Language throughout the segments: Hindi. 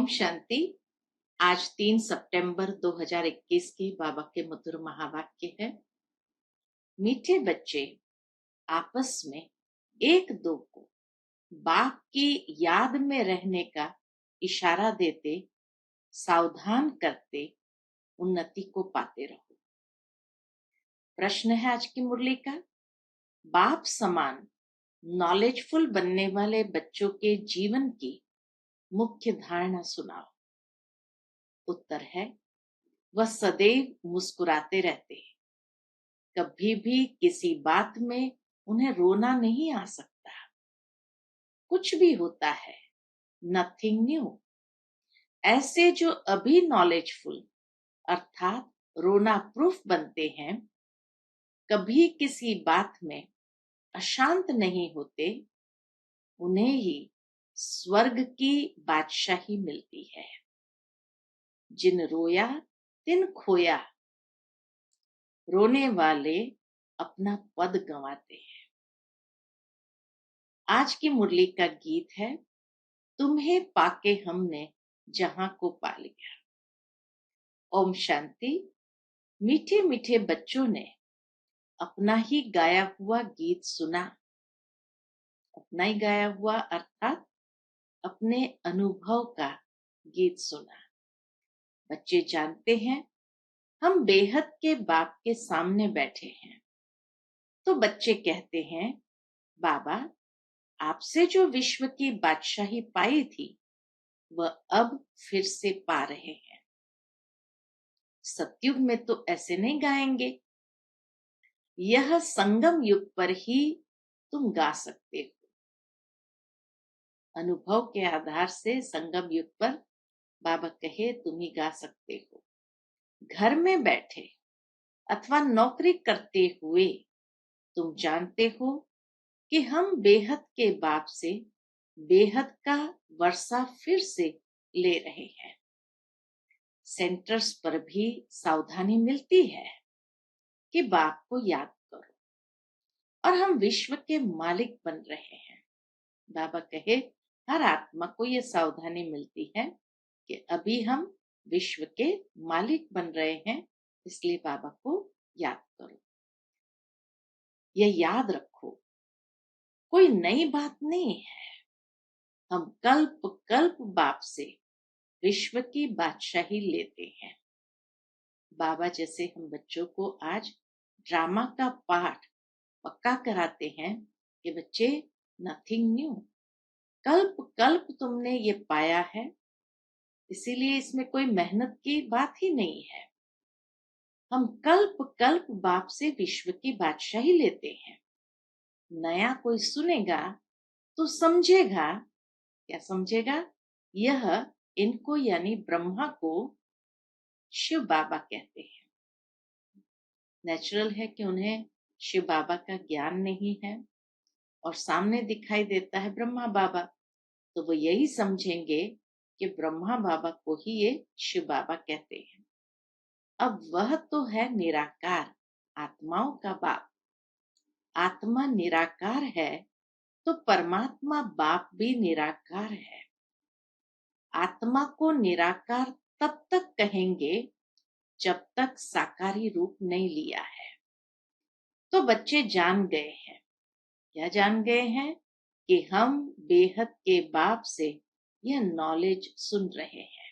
ओम शांति। आज 3 सितंबर 2021 के बाबा के मधुर महावाक्य है। मीठे बच्चे आपस में एक दो को बाप की याद में रहने का इशारा देते, सावधान करते, उन्नति को पाते रहो। प्रश्न है आज की मुरली का, बाप समान नॉलेजफुल बनने वाले बच्चों के जीवन की मुख्य धारणा सुनाओ। उत्तर है, वह सदैव मुस्कुराते रहते हैं। कभी भी किसी बात में उन्हें रोना नहीं आ सकता। कुछ भी होता है, नथिंग न्यू। ऐसे जो अभी नॉलेजफुल अर्थात रोना प्रूफ बनते हैं, कभी किसी बात में अशांत नहीं होते, उन्हें ही स्वर्ग की बादशाही मिलती है। जिन रोया तिन खोया, रोने वाले अपना पद गंवाते हैं। आज की मुरली का गीत है, तुम्हें पाके हमने जहां को पा लिया। ओम शांति। मीठे मीठे बच्चों ने अपना ही गाया हुआ गीत सुना। अपना ही गाया हुआ अर्थात अपने अनुभव का गीत सुना। बच्चे जानते हैं हम बेहद के बाप के सामने बैठे हैं। तो बच्चे कहते हैं, बाबा आपसे जो विश्व की बादशाही पाई थी, वह अब फिर से पा रहे हैं। सतयुग में तो ऐसे नहीं गाएंगे, यह संगम युग पर ही तुम गा सकते हो। अनुभव के आधार से संगम युग पर बाबा कहे तुम ही गा सकते हो। घर में बैठे अथवा नौकरी करते हुए तुम जानते हो कि हम बेहद के बाप से बेहद का वर्षा फिर से ले रहे हैं। सेंटर्स पर भी सावधानी मिलती है कि बाप को याद करो, और हम विश्व के मालिक बन रहे हैं। बाबा कहे हर आत्मा को यह सावधानी मिलती है कि अभी हम विश्व के मालिक बन रहे हैं, इसलिए बाबा को याद करो। यह याद रखो, कोई नई बात नहीं है। हम कल्प कल्प बाप से विश्व की बादशाही लेते हैं। बाबा जैसे हम बच्चों को आज ड्रामा का पाठ पक्का कराते हैं कि बच्चे नथिंग न्यू, कल्प कल्प तुमने ये पाया है, इसीलिए इसमें कोई मेहनत की बात ही नहीं है। हम कल्प कल्प बाप से विश्व की बादशाही लेते हैं। नया कोई सुनेगा तो समझेगा, क्या समझेगा? यह इनको यानी ब्रह्मा को शिव बाबा कहते हैं। नेचुरल है कि उन्हें शिव बाबा का ज्ञान नहीं है और सामने दिखाई देता है ब्रह्मा बाबा, तो वो यही समझेंगे कि ब्रह्मा बाबा को ही ये शिव बाबा कहते हैं। अब वह तो है निराकार, आत्माओं का बाप। आत्मा निराकार है तो परमात्मा बाप भी निराकार है। आत्मा को निराकार तब तक कहेंगे जब तक साकारी रूप नहीं लिया है। तो बच्चे जान गए हैं, क्या जान गए हैं? कि हम बेहद के बाप से यह नॉलेज सुन रहे हैं।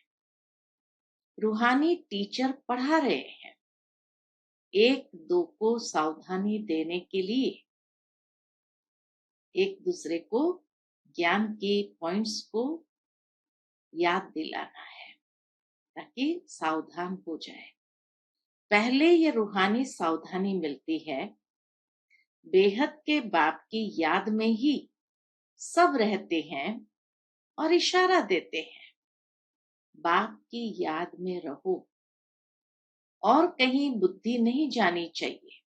रूहानी टीचर पढ़ा रहे हैं, एक दो को सावधानी देने के लिए, एक दूसरे को ज्ञान के पॉइंट्स को याद दिलाना है ताकि सावधान हो जाए। पहले ये रूहानी सावधानी मिलती है, बेहद के बाप की याद में ही सब रहते हैं और इशारा देते हैं, बाप की याद में रहो और कहीं बुद्धि नहीं जानी चाहिए।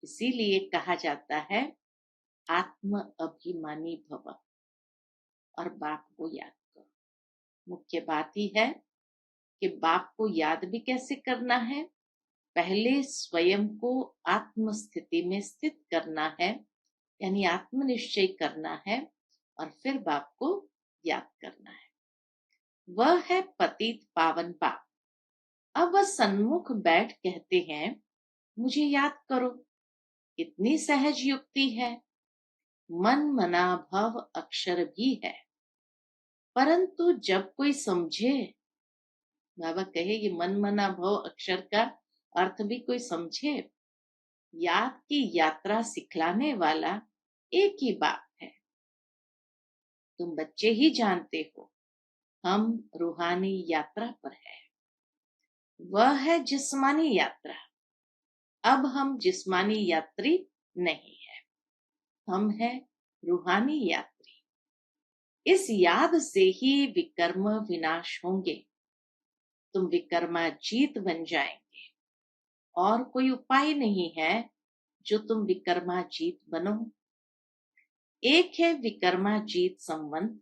इसीलिए कहा जाता है आत्म अभिमानी भव और बाप को याद करो। मुख्य बात ही है कि बाप को याद भी कैसे करना है। पहले स्वयं को आत्म स्थिति में स्थित करना है, यानी आत्मनिश्चय करना है, और फिर बाप को याद करना है। वह है पतित पावन बाप। अब वह सन्मुख बैठ कहते हैं, मुझे याद करो। कितनी सहज युक्ति है। मन मना भव अक्षर भी है, परंतु जब कोई समझे, बाबा कहे ये मन मना भव अक्षर का अर्थ भी कोई समझे। याद की यात्रा सिखलाने वाला एक ही बाप है। तुम बच्चे ही जानते हो, हम रूहानी यात्रा पर है। वह है जिस्मानी यात्रा। अब हम जिस्मानी यात्री नहीं है, हम है रूहानी यात्री। इस याद से ही विकर्म विनाश होंगे। तुम विकर्माजीत बन जाएंगे, और कोई उपाय नहीं है जो तुम विकर्माजीत बनो। एक है विकर्माजीत संवंत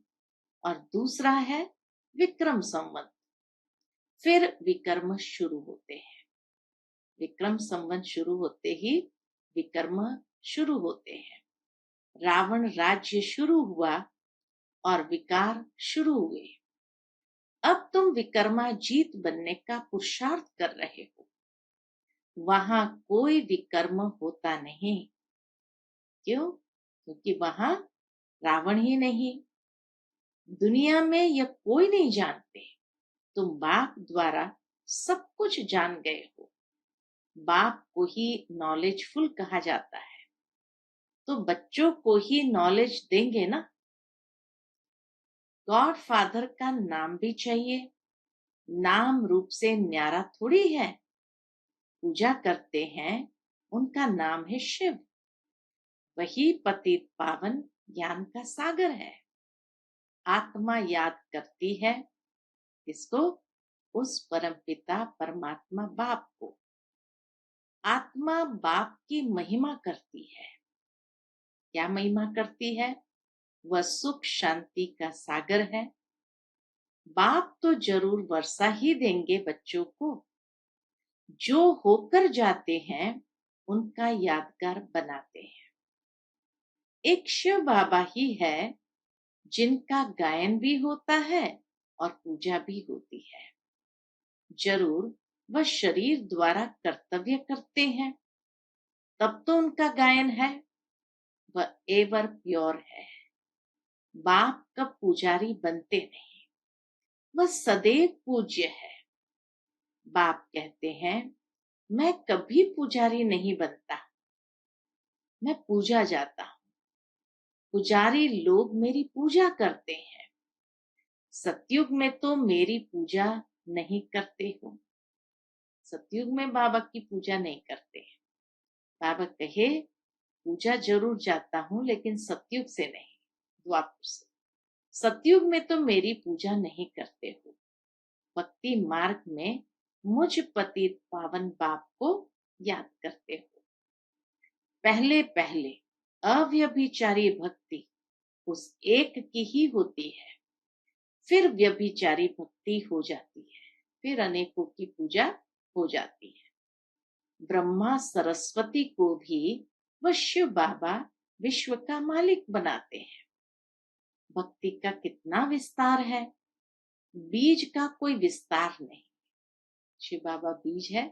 और दूसरा है विक्रम संवंत। फिर विकर्म शुरू होते हैं। विक्रम संवंत शुरू होते ही विकर्म शुरू होते हैं। रावण राज्य शुरू हुआ और विकार शुरू हुए। अब तुम विकर्माजीत बनने का पुरुषार्थ कर रहे हो। वहां कोई विकर्म होता नहीं। क्यों? क्योंकि वहां रावण ही नहीं। दुनिया में यह कोई नहीं जानते। तुम बाप द्वारा सब कुछ जान गए हो। बाप को ही नॉलेजफुल कहा जाता है, तो बच्चों को ही नॉलेज देंगे ना। गॉड फादर का नाम भी चाहिए। नाम रूप से न्यारा थोड़ी है। पूजा करते हैं, उनका नाम है शिव। वही पतित पावन ज्ञान का सागर है। आत्मा याद करती है किसको? उस परमपिता परमात्मा बाप को। आत्मा बाप की महिमा करती है। क्या महिमा करती है? वह सुख शांति का सागर है। बाप तो जरूर वर्षा ही देंगे बच्चों को। जो होकर जाते हैं उनका यादगार बनाते हैं। एक शिव बाबा ही है जिनका गायन भी होता है और पूजा भी होती है। जरूर वह शरीर द्वारा कर्तव्य करते हैं, तब तो उनका गायन है। वह एवर प्योर है। बाप कब पुजारी बनते नहीं, वह सदैव पूज्य है। बाप कहते हैं, मैं कभी पुजारी नहीं बनता, मैं पूजा जाता हूँ। पुजारी लोग मेरी पूजा करते हैं। सतयुग में तो मेरी पूजा नहीं करते हो। सतयुग में बाबा की पूजा नहीं करते हैं। बाबा कहे, पूजा जरूर जाता हूं लेकिन सतयुग से नहीं, द्वापर से। सतयुग में तो मेरी पूजा नहीं करते हो। भक्ति मार्ग में मुझ पतित पावन बाप को याद करते हो। पहले पहले अव्यभिचारी भक्ति उस एक की ही होती है, फिर व्यभिचारी भक्ति हो जाती है, फिर अनेकों की पूजा हो जाती है। ब्रह्मा सरस्वती को भी वह शिव बाबा विश्व का मालिक बनाते हैं। भक्ति का कितना विस्तार है। बीज का कोई विस्तार नहीं। शिव बाबा बीज है,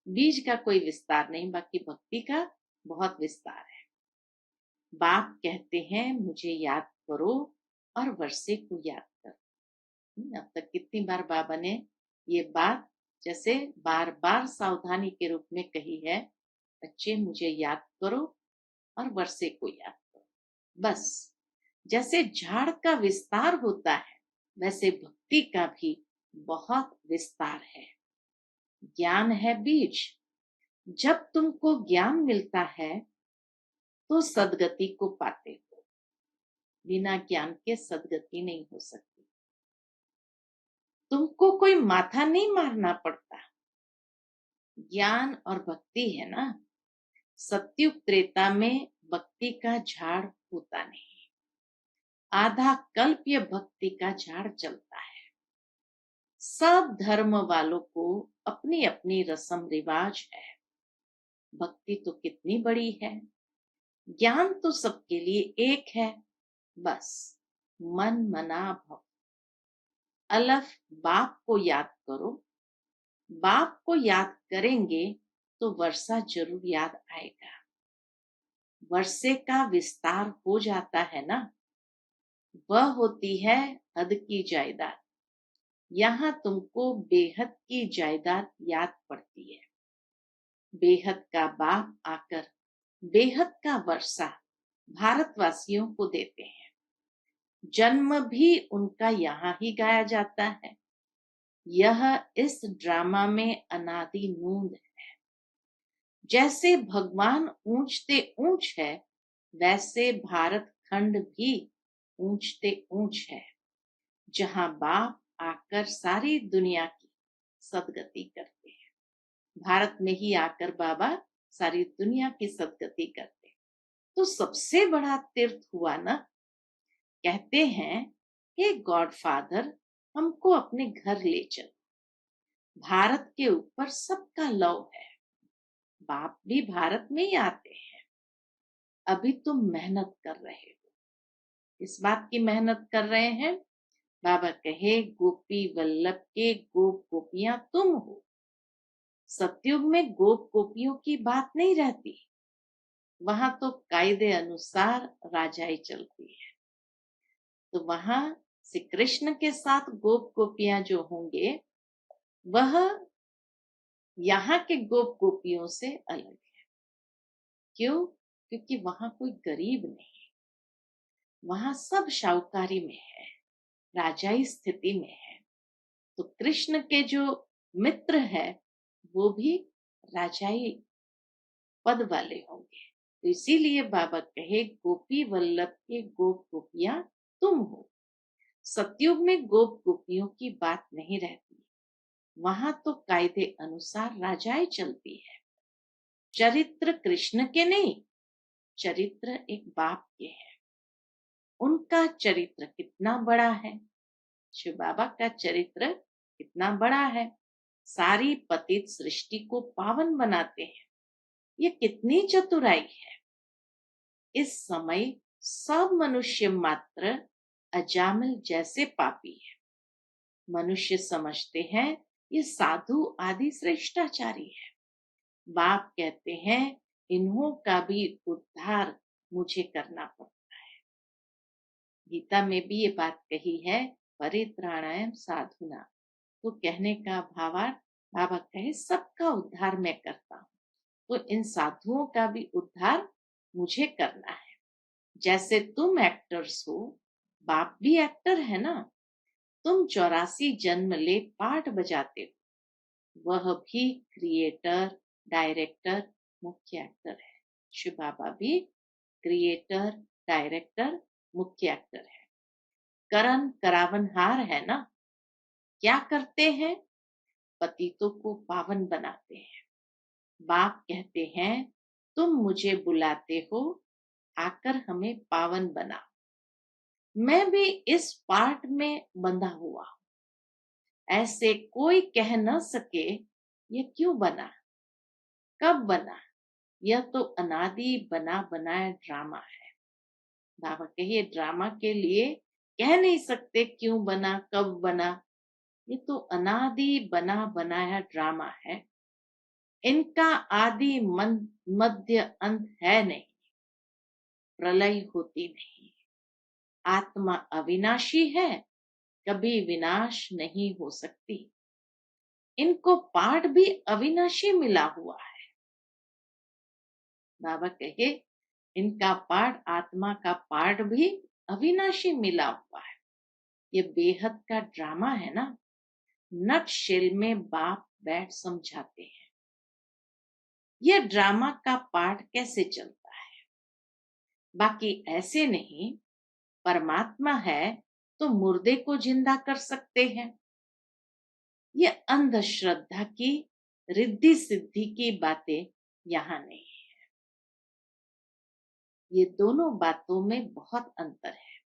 बीज का कोई विस्तार नहीं, बाकी भक्ति का बहुत विस्तार है। बाप कहते हैं, मुझे याद करो और वर्षे को याद करो। अब तक कितनी बार बाबा ने ये बात जैसे बार बार सावधानी के रूप में कही है, बच्चे मुझे याद करो और वर्षे को याद करो। बस जैसे झाड़ का विस्तार होता है, वैसे भक्ति का भी बहुत विस्तार है। ज्ञान है बीज। जब तुमको ज्ञान मिलता है तो सदगति को पाते हो। बिना ज्ञान के सदगति नहीं हो सकती। तुमको कोई माथा नहीं मारना पड़ता। ज्ञान और भक्ति है ना। सत्युग त्रेता में भक्ति का झाड़ होता नहीं। आधा कल्प यह भक्ति का झाड़ चलता है। सब धर्म वालों को अपनी अपनी रस्म रिवाज है। भक्ति तो कितनी बड़ी है। ज्ञान तो सबके लिए एक है, बस मन मना भव। अलफ बाप को याद करो। बाप को याद करेंगे तो वर्षा जरूर याद आएगा। वर्षे का विस्तार हो जाता है ना, वह होती है हद की जायदाद। यहाँ तुमको बेहद की जायदाद याद पड़ती है। बेहद का बाप आकर बेहद का वर्षा भारतवासियों को देते हैं। जन्म भी उनका यहाँ ही गाया जाता है। यह इस ड्रामा में अनादि नूंद है। जैसे भगवान ऊंचते ऊंच है, वैसे भारत खंड भी ऊंचते ऊंच है, जहां बाप आकर सारी दुनिया की सदगति करते हैं। भारत में ही आकर बाबा सारी दुनिया की सदगति करते हैं। तो सबसे बड़ा तीर्थ हुआ ना। कहते हैं कि गॉडफादर हमको अपने घर ले चल। भारत के ऊपर सबका लव है। बाप भी भारत में ही आते हैं। अभी तुम मेहनत कर रहे हो। इस बात की मेहनत कर रहे हैं। बाबा कहे गोपी वल्लभ के गोप गोपियां तुम हो। सतयुग में गोप गोपियों की बात नहीं रहती। वहां तो कायदे अनुसार राजाई चलती है। तो वहां श्री कृष्ण के साथ गोप गोपियां जो होंगे, वह यहाँ के गोप गोपियों से अलग है। क्यों? क्योंकि वहां कोई गरीब नहीं, वहां सब शाहूकारी में है, राजाई स्थिति में है। तो कृष्ण के जो मित्र है वो भी राजाई पद वाले होंगे। तो इसीलिए बाबा कहे गोपी वल्लभ के गोप गोपियां तुम हो। सतयुग में गोप गोपियों की बात नहीं रहती। वहां तो कायदे अनुसार राजाएं चलती है। चरित्र कृष्ण के नहीं, चरित्र एक बाप के है। उनका चरित्र कितना बड़ा है। शिव बाबा का चरित्र कितना बड़ा है। सारी पतित सृष्टि को पावन बनाते हैं। ये कितनी चतुराई है। इस समय सब मनुष्य मात्र अजामिल जैसे पापी है। मनुष्य समझते हैं ये साधु आदि श्रेष्ठाचारी है। बाप कहते हैं इन्हों का भी उद्धार मुझे करना पड़ता है। गीता में भी ये बात कही है, परित्राणाय साधुना। तो कहने का भावार्थ, बाबा कहे सबका उद्धार मैं करता हूँ, तो इन साधुओं का भी उद्धार मुझे करना है। जैसे तुम एक्टर्स हो, बाप भी एक्टर है ना। तुम 84 जन्म ले पाठ बजाते हो, वह भी क्रिएटर, डायरेक्टर, मुख्य एक्टर है। शिव बाबा भी क्रिएटर, डायरेक्टर, मुख्य एक्टर है। करण करावनहार है ना। क्या करते हैं? पतितों को पावन बनाते हैं। बाप कहते हैं तुम मुझे बुलाते हो, आकर हमें पावन बनाओ। मैं भी इस पाठ में बंधा हुआ हूं। ऐसे कोई कह न सके ये क्यों बना, कब बना। यह तो अनादि बना बनाया ड्रामा है। बाबा कहिए ड्रामा के लिए कह नहीं सकते क्यों बना, कब बना। ये तो अनादि बना बनाया ड्रामा है। इनका आदि मध्य अंत है नहीं। प्रलय होती नहीं। आत्मा अविनाशी है, कभी विनाश नहीं हो सकती। इनको पाठ भी अविनाशी मिला हुआ है। बाबा कहे इनका पाठ, आत्मा का पाठ भी अविनाशी मिला हुआ है। ये बेहद का ड्रामा है ना। नट शेल में बाप बैठ समझाते हैं ये ड्रामा का पाठ कैसे चलता है। बाकी ऐसे नहीं। परमात्मा है तो मुर्दे को जिंदा कर सकते हैं। ये अंधश्रद्धा की रिद्धि सिद्धि की बातें यहाँ नहीं है। ये दोनों बातों में बहुत अंतर है।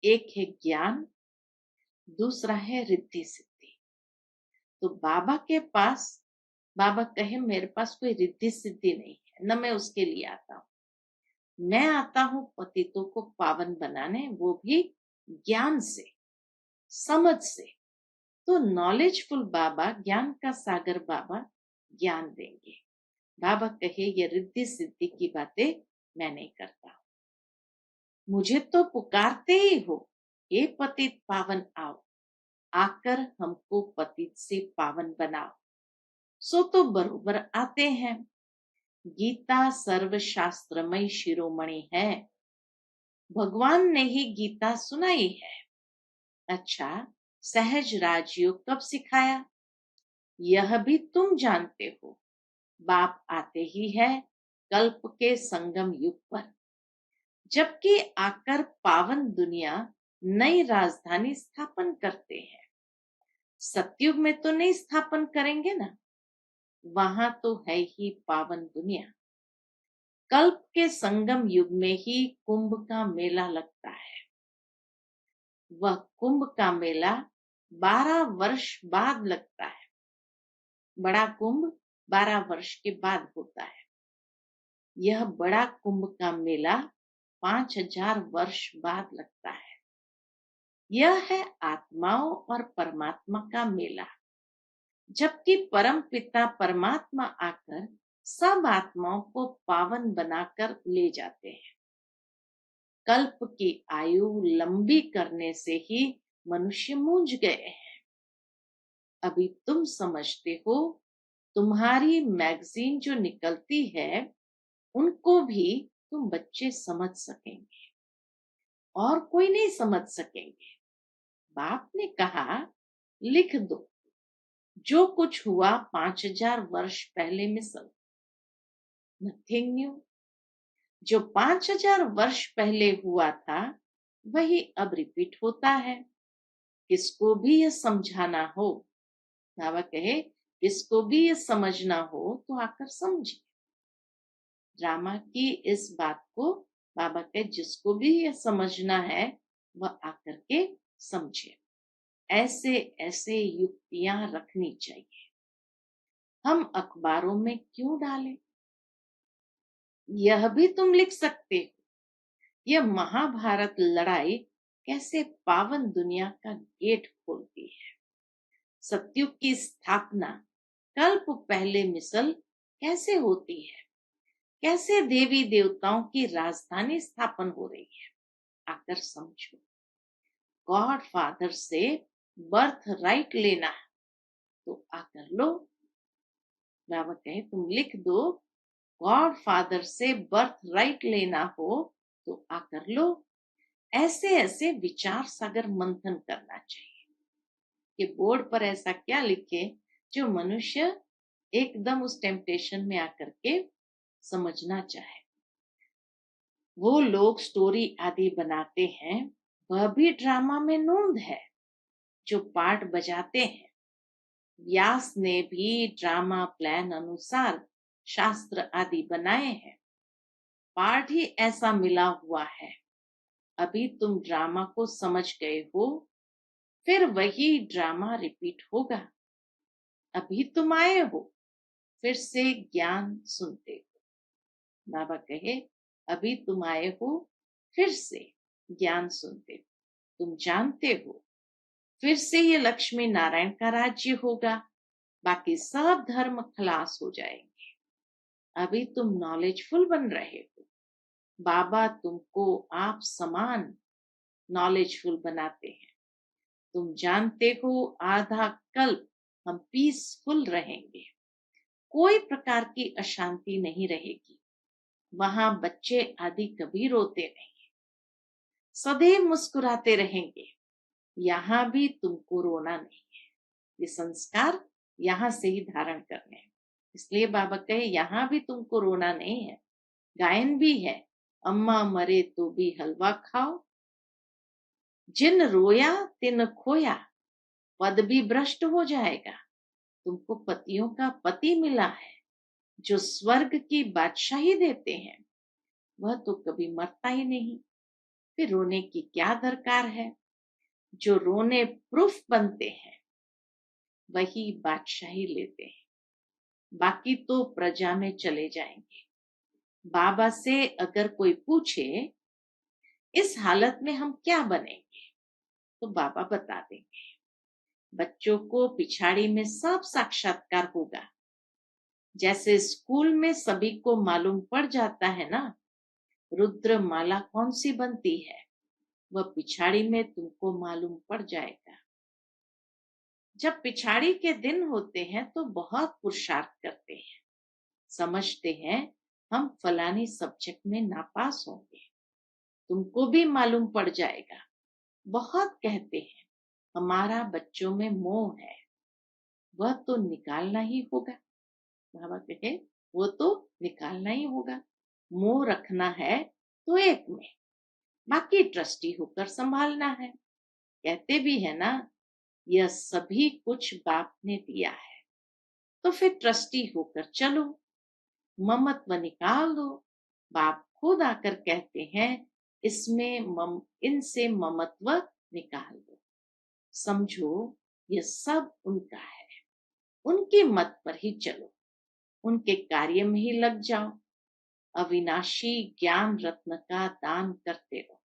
एक है ज्ञान, दूसरा है रिद्धि सिद्धि। तो बाबा के पास, बाबा कहे मेरे पास कोई रिद्धि सिद्धि नहीं है, न मैं उसके लिए आता हूं। मैं आता हूं पतितों को पावन बनाने, वो भी ज्ञान से, समझ से। तो नॉलेजफुल बाबा, ज्ञान का सागर बाबा ज्ञान देंगे। बाबा कहे ये रिद्धि सिद्धि की बातें मैं नहीं करता, मुझे तो पुकारते ही हो, हे पतित पावन आओ, आकर हमको पतित से पावन बनाओ। सो तो बरोबर आते हैं। गीता सर्वशास्त्रमय शिरोमणि है, भगवान ने ही गीता सुनाई है। अच्छा, सहज राजयोग कब सिखाया, यह भी तुम जानते हो। बाप आते ही है कल्प के संगम युग पर, जबकि आकर पावन दुनिया नई राजधानी स्थापन करते हैं। सतयुग में तो नहीं स्थापन करेंगे ना, वहां तो है ही पावन दुनिया। कल्प के संगम युग में ही कुंभ का मेला लगता है। वह कुंभ का मेला 12 वर्ष बाद लगता है। बड़ा कुंभ 12 वर्ष के बाद होता है। यह बड़ा कुंभ का मेला 5000 वर्ष बाद लगता है। यह है आत्माओं और परमात्मा का मेला, जबकि परम पिता परमात्मा आकर सब आत्माओं को पावन बनाकर ले जाते हैं। कल्प की आयु लंबी करने से ही मनुष्य मूंझ गए हैं। अभी तुम समझते हो, तुम्हारी मैगजीन जो निकलती है उनको भी तुम बच्चे समझ सकेंगे और कोई नहीं समझ सकेंगे। बाप ने कहा लिख दो, जो कुछ हुआ 5000 वर्ष पहले मिसल, नथिंग न्यू। जो 5000 वर्ष पहले हुआ था वही अब रिपीट होता है। किसको भी यह समझाना हो, बाबा कहे किसको भी यह समझना हो तो आकर समझे। ड्रामा की इस बात को बाबा कहे जिसको भी यह समझना है वह आकर के समझे। ऐसे ऐसे युक्तियां रखनी चाहिए। हम अखबारों में क्यों डालें, यह भी तुम लिख सकते हो। यह महाभारत लड़ाई कैसे पावन दुनिया का गेट खोलती है। सतयुग की स्थापना कल्प पहले मिसल कैसे होती है, कैसे देवी देवताओं की राजधानी स्थापन हो रही है, आकर समझो। गॉड फादर से बर्थ राइट लेना है तो आकर लो। बाबा कहे तुम लिख दो, गॉड फादर से बर्थ राइट लेना हो तो आकर लो। ऐसे ऐसे विचार सागर मंथन करना चाहिए कि बोर्ड पर ऐसा क्या लिखे जो मनुष्य एकदम उस टेम्पटेशन में आकर के समझना चाहे। वो लोग स्टोरी आदि बनाते हैं, वह भी ड्रामा में नोंद है। जो पार्ट बजाते हैं, व्यास ने भी ड्रामा प्लान अनुसार शास्त्र आदि बनाए हैं। पार्ट ही ऐसा मिला हुआ है। अभी तुम ड्रामा को समझ गए हो, फिर वही ड्रामा रिपीट होगा। अभी तुम आए हो, फिर से ज्ञान सुनते हो। बाबा कहे अभी तुम आए हो, फिर से ज्ञान सुनते हो। तुम जानते हो फिर से ये लक्ष्मी नारायण का राज्य होगा, बाकी सब धर्म खलास हो जाएंगे। अभी तुम नॉलेजफुल बन रहे हो। बाबा तुमको आप समान नॉलेजफुल बनाते हैं। तुम जानते हो आधा कल्प हम पीसफुल रहेंगे, कोई प्रकार की अशांति नहीं रहेगी। वहां बच्चे आदि कभी रोते नहीं, सदैव मुस्कुराते रहेंगे। यहाँ भी तुमको रोना नहीं है। ये संस्कार यहाँ से ही धारण करने हैं। इसलिए बाबा कहे यहाँ भी तुमको रोना नहीं है। गायन भी है, अम्मा मरे तो भी हलवा खाओ, जिन रोया तिन खोया, पद भी भ्रष्ट हो जाएगा। तुमको पतियों का पति मिला है जो स्वर्ग की बादशाही देते हैं, वह तो कभी मरता ही नहीं। फिर रोने की क्या दरकार है। जो रोने प्रूफ बनते हैं वही बादशाही लेते हैं, बाकी तो प्रजा में चले जाएंगे। बाबा से अगर कोई पूछे इस हालत में हम क्या बनेंगे, तो बाबा बता देंगे बच्चों को पिछाड़ी में सब साक्षात्कार होगा। जैसे स्कूल में सभी को मालूम पड़ जाता है ना, रुद्र माला कौन सी बनती है, वह पिछाड़ी में तुमको मालूम पड़ जाएगा। जब पिछाड़ी के दिन होते हैं तो बहुत पुरुषार्थ करते हैं, समझते हैं हम फलानी सब्जेक्ट में नापास होंगे, तुमको भी मालूम पड़ जाएगा। बहुत कहते हैं हमारा बच्चों में मोह है, वह तो निकालना ही होगा। बाबा कहे वो तो निकालना ही होगा। मोह रखना है तो एक में, बाकी ट्रस्टी होकर संभालना है। कहते भी है ना, यह सभी कुछ बाप ने दिया है, तो फिर ट्रस्टी होकर चलो, ममत्व निकाल दो। बाप खुद आकर कहते हैं इनसे ममत्व निकाल दो। समझो यह सब उनका है, उनकी मत पर ही चलो, उनके कार्य में ही लग जाओ। अविनाशी ज्ञान रत्न का दान करते रहो।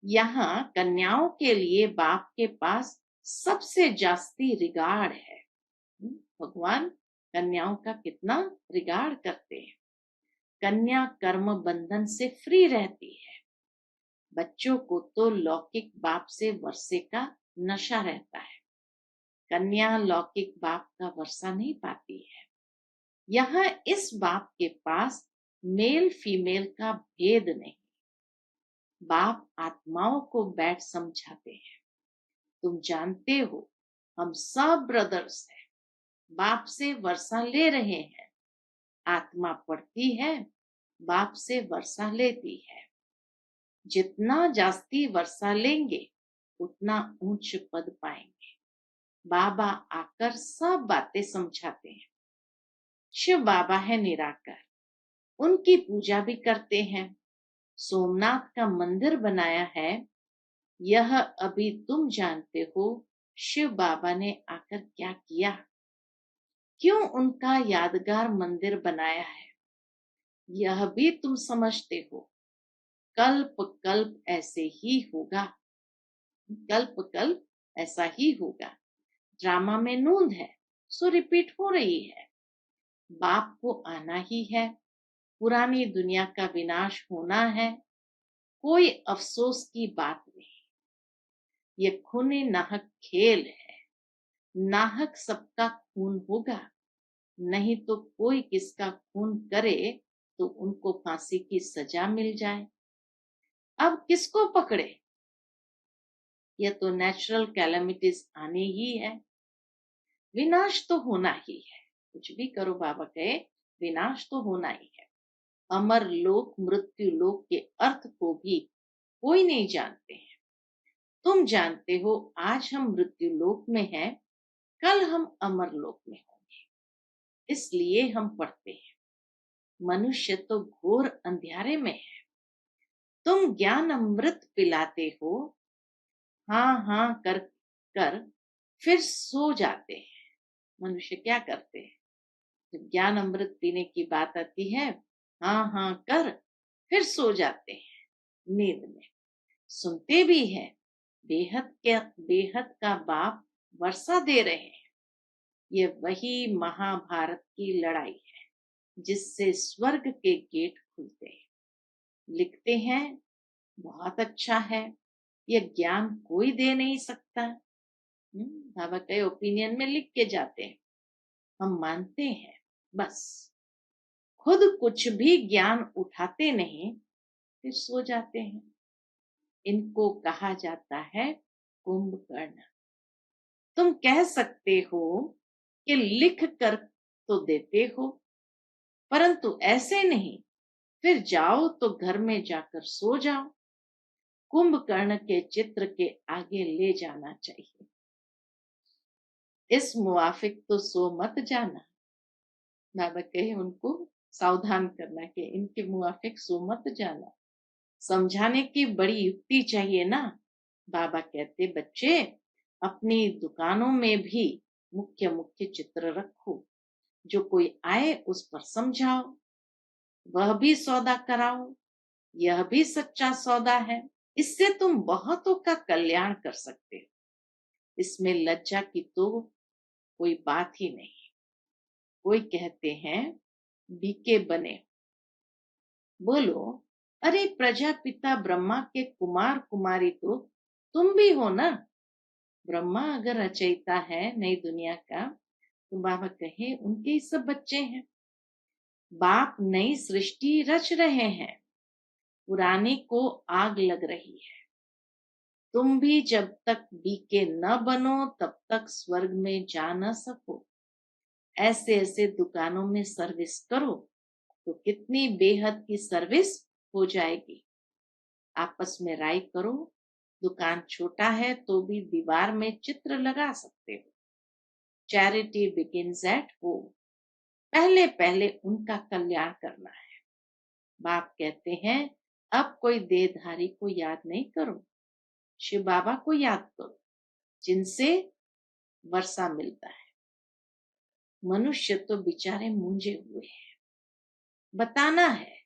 यहाँ कन्याओं के लिए बाप के पास सबसे जास्ती रिगार्ड है। भगवान कन्याओं का कितना रिगार्ड करते हैं। कन्या कर्म बंधन से फ्री रहती है। बच्चों को तो लौकिक बाप से वर्षे का नशा रहता है, कन्या लौकिक बाप का वर्षा नहीं पाती है। यहाँ इस बाप के पास मेल फीमेल का भेद नहीं। बाप आत्माओं को बैठ समझाते हैं, तुम जानते हो हम सब ब्रदर्स हैं, बाप से वर्षा ले रहे हैं। आत्मा पढ़ती है, बाप से वर्षा लेती है। जितना जास्ती वर्षा लेंगे उतना ऊंच पद पाएंगे। बाबा आकर सब बातें समझाते हैं। शिव बाबा है निराकार, उनकी पूजा भी करते हैं। सोमनाथ का मंदिर बनाया है, यह अभी तुम जानते हो शिव बाबा ने आकर क्या किया, क्यों उनका यादगार मंदिर बनाया है, यह भी तुम समझते हो। कल्प कल्प ऐसे ही होगा, कल्प कल्प ऐसा ही होगा। ड्रामा में नूंद है सो रिपीट हो रही है। बाप को आना ही है, पुरानी दुनिया का विनाश होना है, कोई अफसोस की बात नहीं। ये खूनी नाहक खेल है, नाहक सबका खून होगा, नहीं तो कोई किसका खून करे तो उनको फांसी की सजा मिल जाए। अब किसको पकड़े, यह तो नेचुरल कैलेमिटीज आने ही है, विनाश तो होना ही है। कुछ भी करो बाबा कहे विनाश तो होना ही है। अमर लोक मृत्यु लोक के अर्थ को भी कोई नहीं जानते हैं। तुम जानते हो आज हम मृत्यु लोक में हैं, कल हम अमर लोक में होंगे, इसलिए हम पढ़ते हैं। मनुष्य तो घोर अंधियारे में है, तुम ज्ञान अमृत पिलाते हो, हाँ हाँ कर कर फिर सो जाते हैं। मनुष्य क्या करते हैं, जब ज्ञान अमृत पीने की बात आती है, हाँ हाँ कर फिर सो जाते हैं नींद में। सुनते भी हैं बेहद का बाप वर्षा दे रहे हैं। ये वही महाभारत की लड़ाई है जिससे स्वर्ग के गेट खुलते हैं। लिखते हैं बहुत अच्छा है, यह ज्ञान कोई दे नहीं सकता। बाबा के ओपिनियन में लिख के जाते हैं, हम मानते हैं, बस खुद कुछ भी ज्ञान उठाते नहीं, फिर सो जाते हैं। इनको कहा जाता है कुंभकर्ण। तुम कह सकते हो कि लिख कर तो देते हो, परंतु ऐसे नहीं, फिर जाओ तो घर में जाकर सो जाओ। कुंभकर्ण के चित्र के आगे ले जाना चाहिए, इस मुआफिक तो सो मत जाना। बाबा कहे उनको सावधान करना कि इनके मुआफिक सो मत जाना। समझाने की बड़ी युक्ति चाहिए ना। बाबा कहते बच्चे अपनी दुकानों में भी मुख्य मुख्य चित्र रखो, जो कोई आए उस पर समझाओ, वह भी सौदा कराओ, यह भी सच्चा सौदा है। इससे तुम बहुतों का कल्याण कर सकते हो। इसमें लज्जा की तो कोई बात ही नहीं। कोई कहते हैं बीके बने, बोलो अरे प्रजापिता ब्रह्मा के कुमार कुमारी तो तुम भी हो ना। ब्रह्मा अगर रचयिता है नई दुनिया का, तो बाबा कहे उनके ही सब बच्चे हैं। बाप नई सृष्टि रच रहे हैं, पुराने को आग लग रही है। तुम भी जब तक बीके न बनो तब तक स्वर्ग में जा न सको। ऐसे ऐसे दुकानों में सर्विस करो तो कितनी बेहद की सर्विस हो जाएगी। आपस में राय करो, दुकान छोटा है तो भी दीवार में चित्र लगा सकते हो। Charity begins at home. पहले पहले उनका कल्याण करना है। बाप कहते हैं अब कोई देहधारी को याद नहीं करो, शिव बाबा को याद करो जिनसे वर्षा मिलता है। मनुष्य तो बेचारे मूंझे हुए हैं। बताना है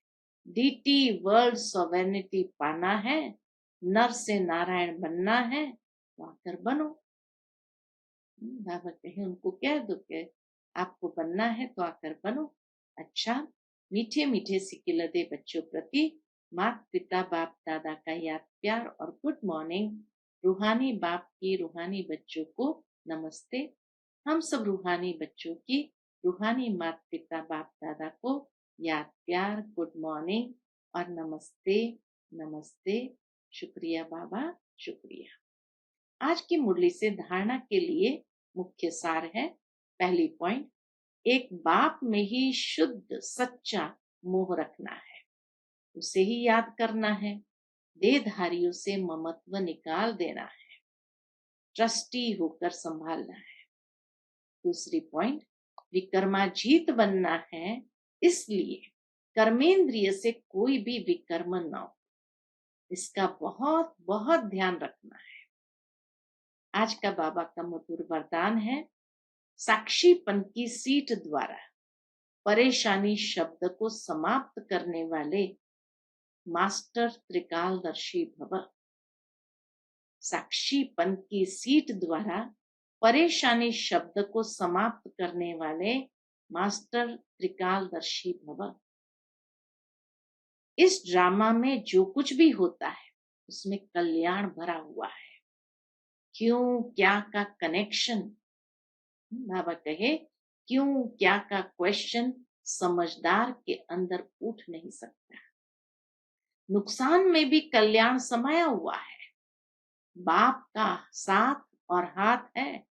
डीटी वर्ल्ड सॉवेरेनिटी पाना है, नर से नारायण बनना है तो आकर बनो। बाबा कहे उनको क्या दुख है, आपको बनना है तो आकर बनो। अच्छा, मीठे मीठे सिकिलदे बच्चों प्रति माता पिता बाप दादा का याद प्यार और गुड मॉर्निंग। रूहानी बाप की रूहानी बच्चों को नमस्ते। हम सब रूहानी बच्चों की रूहानी माता पिता बाप दादा को याद प्यार गुड मॉर्निंग और नमस्ते नमस्ते। शुक्रिया बाबा, शुक्रिया। आज की मुरली से धारणा के लिए मुख्य सार है। पहली पॉइंट, एक बाप में ही शुद्ध सच्चा मोह रखना है, उसे ही याद करना है। देहधारियों से ममत्व निकाल देना है, ट्रस्टी होकर संभालना है। दूसरी पॉइंट, विकर्माजीत बनना है, इसलिए कर्मेंद्रिय से कोई भी विकर्म न हो, इसका बहुत बहुत ध्यान रखना है। आज का बाबा का मधुर वरदान है, साक्षीपन की सीट द्वारा परेशानी शब्द को समाप्त करने वाले मास्टर त्रिकालदर्शी भव। साक्षीपन की सीट द्वारा परेशानी शब्द को समाप्त करने वाले मास्टर त्रिकालदर्शी भव। इस ड्रामा में जो कुछ भी होता है उसमें कल्याण भरा हुआ है। क्यों क्या का कनेक्शन, बाबा कहे क्यों क्या का क्वेश्चन समझदार के अंदर उठ नहीं सकता। नुकसान में भी कल्याण समाया हुआ है। बाप का साथ और हाथ है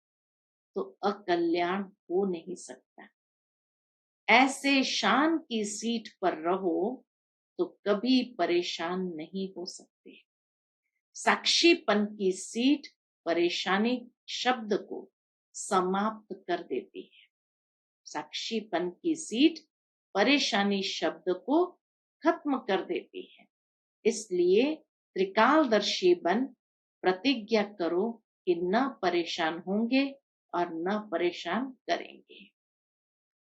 तो अकल्याण हो नहीं सकता। ऐसे शान की सीट पर रहो तो कभी परेशान नहीं हो सकते। साक्षीपन की सीट परेशानी शब्द को समाप्त कर देती है। साक्षीपन की सीट परेशानी शब्द को खत्म कर देती है। इसलिए त्रिकालदर्शी बन प्रतिज्ञा करो कि न परेशान होंगे और न परेशान करेंगे।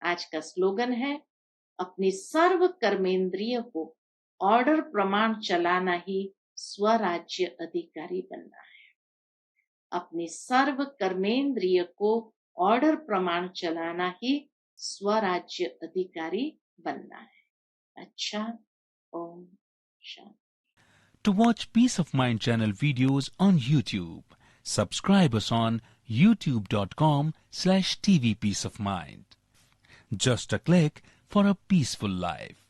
आज का स्लोगन है, अपनी सर्व कर्मेंद्रिय को ऑर्डर प्रमाण चलाना ही स्वराज्य अधिकारी बनना है। अपनी सर्व कर्मेंद्रिय को ऑर्डर प्रमाण चलाना ही स्वराज्य अधिकारी बनना है। अच्छा, Om Shanti. To watch Peace of Mind channel videos on YouTube, subscribe us on youtube.com/tvpeaceofmind. Just a click for a peaceful life.